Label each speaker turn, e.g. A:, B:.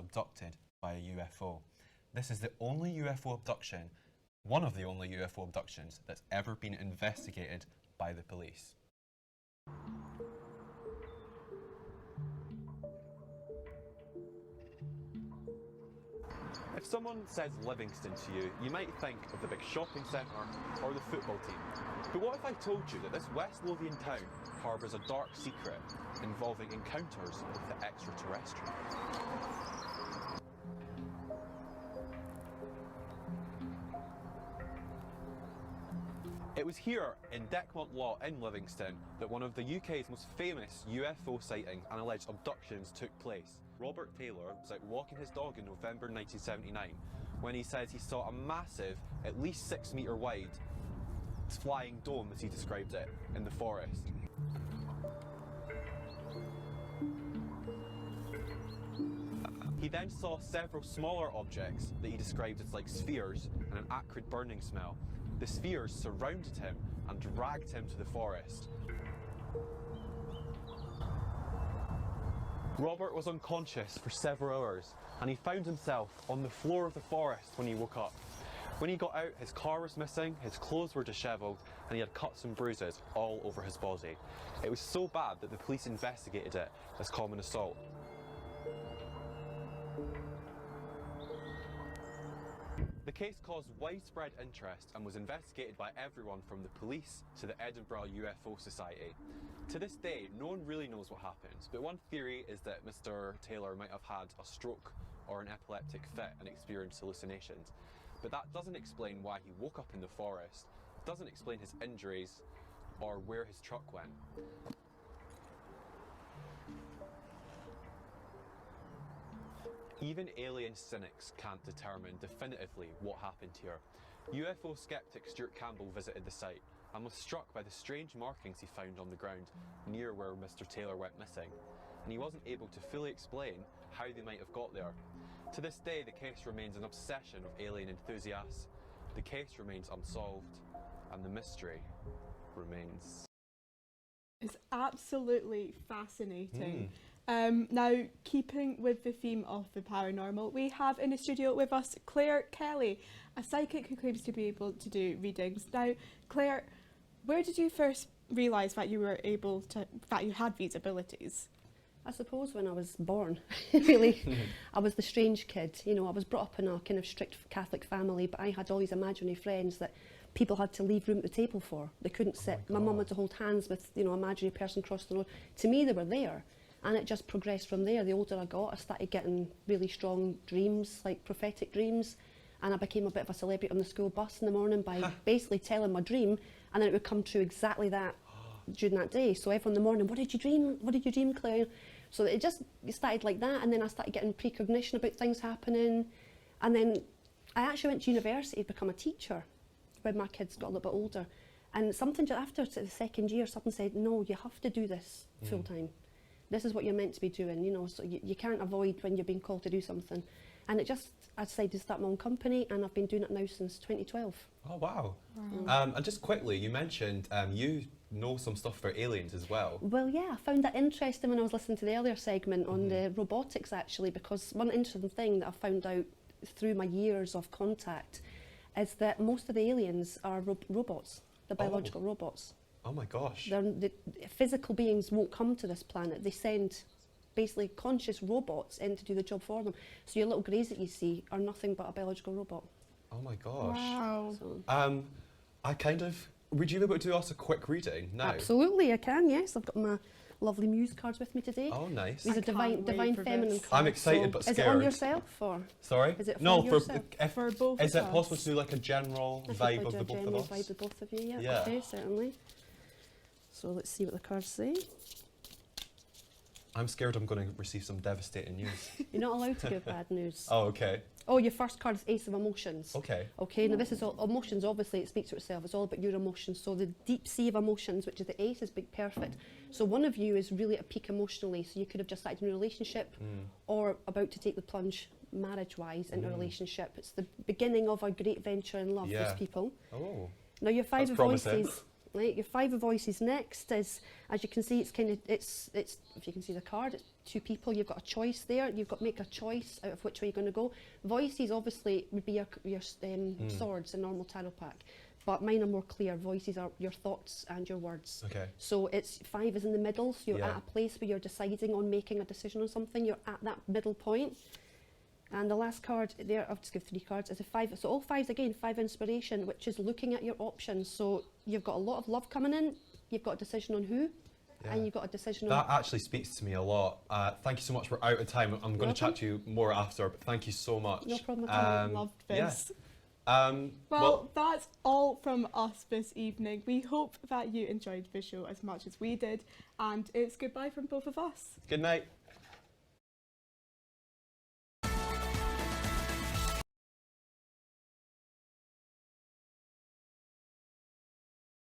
A: abducted by a UFO. This is the only UFO abduction, one of the only UFO abductions that's ever been investigated by the police.
B: If someone says Livingston to you, you might think of the big shopping centre or the football team. But what if I told you that this West Lothian town harbours a dark secret involving encounters with the extraterrestrial? It was here in Decmont Law in Livingston that one of the UK's most famous UFO sightings and alleged abductions took place. Robert Taylor was out walking his dog in November 1979 when he says he saw a massive, at least 6 metre wide, flying dome, as he described it, in the forest. He then saw several smaller objects that he described as like spheres and an acrid burning smell. The spheres surrounded him and dragged him to the forest. Robert was unconscious for several hours and he found himself on the floor of the forest when he woke up. When he got out, his car was missing, his clothes were dishevelled, and he had cuts and bruises all over his body. It was so bad that the police investigated it as common assault. The case caused widespread interest and was investigated by everyone from the police to the Edinburgh UFO Society. To this day, no one really knows what happened, but one theory is that Mr. Taylor might have had a stroke or an epileptic fit and experienced hallucinations. But that doesn't explain why he woke up in the forest, doesn't explain his injuries or where his truck went. Even alien cynics can't determine definitively what happened here. UFO skeptic Stuart Campbell visited the site and was struck by the strange markings he found on the ground near where Mr. Taylor went missing, and he wasn't able to fully explain how they might have got there. To this day, the case remains an obsession of alien enthusiasts. The case remains unsolved, and the mystery remains.
C: It's absolutely fascinating. Now, keeping with the theme of the paranormal, we have in the studio with us Claire Kelly, a psychic who claims to be able to do readings. Now, Claire, where did you first realise that you were able to, that you had these abilities?
D: I suppose when I was born, really. I was the strange kid. You know, I was brought up in a kind of strict Catholic family, but I had all these imaginary friends that people had to leave room at the table for. They couldn't sit. My mum had to hold hands with, you know, an imaginary person across the road. To me, they were there. And it just progressed from there. The older I got, I started getting really strong dreams, like prophetic dreams. And I became a bit of a celebrity on the school bus in the morning by basically telling my dream, and then it would come true exactly that during that day. So everyone in the morning, what did you dream? What did you dream, Claire? So it started like that, and then I started getting precognition about things happening. And then I actually went to university to become a teacher when my kids got a little bit older. And something just after the second year, something said, no, you have to do this full time. This is what you're meant to be doing, you know, so you can't avoid when you're being called to do something. And I decided to start my own company, and I've been doing it now since 2012.
A: Oh, wow. And just quickly, you mentioned you know some stuff about aliens as well.
D: Well, yeah, I found that interesting when I was listening to the earlier segment on the robotics, actually, because one interesting thing that I found out through my years of contact is that most of the aliens are robots, the biological robots.
A: Oh my gosh.
D: The physical beings won't come to this planet. They send basically conscious robots in to do the job for them. So your little greys that you see are nothing but a biological robot.
A: Oh my gosh.
C: Wow.
D: So,
A: would you be able to do us a quick reading now?
D: absolutely, I can, yes. I've got my lovely muse cards with me today.
A: Oh, nice.
D: These are divine feminine cards.
A: I'm excited but
D: Is
A: scared.
D: it on yourself or?
A: Sorry?
D: Is it for
A: no,
D: yourself?
C: For both
A: Is
C: of
A: it
C: us.
A: possible to do like a general
D: I could
A: vibe
D: do
A: of
D: a
A: the both of
D: general
A: us?
D: vibe of both of you, yeah.
A: Yeah.
D: Okay, certainly. So let's see what the cards say.
A: I'm scared I'm going to receive some devastating news.
D: You're not allowed to give bad news.
A: Oh, okay.
D: Oh, your first card is Ace of Emotions.
A: Okay.
D: Okay, now this is all emotions, obviously, it speaks for itself. It's all about your emotions. So the deep sea of emotions, which is the Ace, is big perfect. So one of you is really at a peak emotionally. So you could have just started a new relationship or about to take the plunge marriage-wise into a relationship. It's the beginning of a great venture in love,
A: Yeah.
D: these people.
A: Oh.
D: Now your Five
A: That's
D: of
A: promising.
D: Voices. Right, your 5 of voices next is, as you can see, it's kind of, it's if you can see the card, it's 2 people, you've got a choice there, you've got to make a choice out of which way you're going to go. Voices obviously would be your swords, a normal tarot pack, but mine are more clear. Voices are your thoughts and your words.
A: Okay.
D: So it's 5 is in the middle, so you're at a place where you're deciding on making a decision on something, you're at that middle point. And the last card there, I'll just give 3 cards, is a 5. So all 5s again, 5 inspiration, which is looking at your options. So you've got a lot of love coming in, you've got a decision on who, and you've got a decision on...
A: That actually speaks to me a lot. Thank you so much. We're out of time. I'm going to chat to you more after, but thank you so much.
D: No problem at all.
C: Loved this.
A: Yeah.
C: Well, that's all from us this evening. We hope that you enjoyed the show as much as we did, and it's goodbye from both of us.
A: Good night.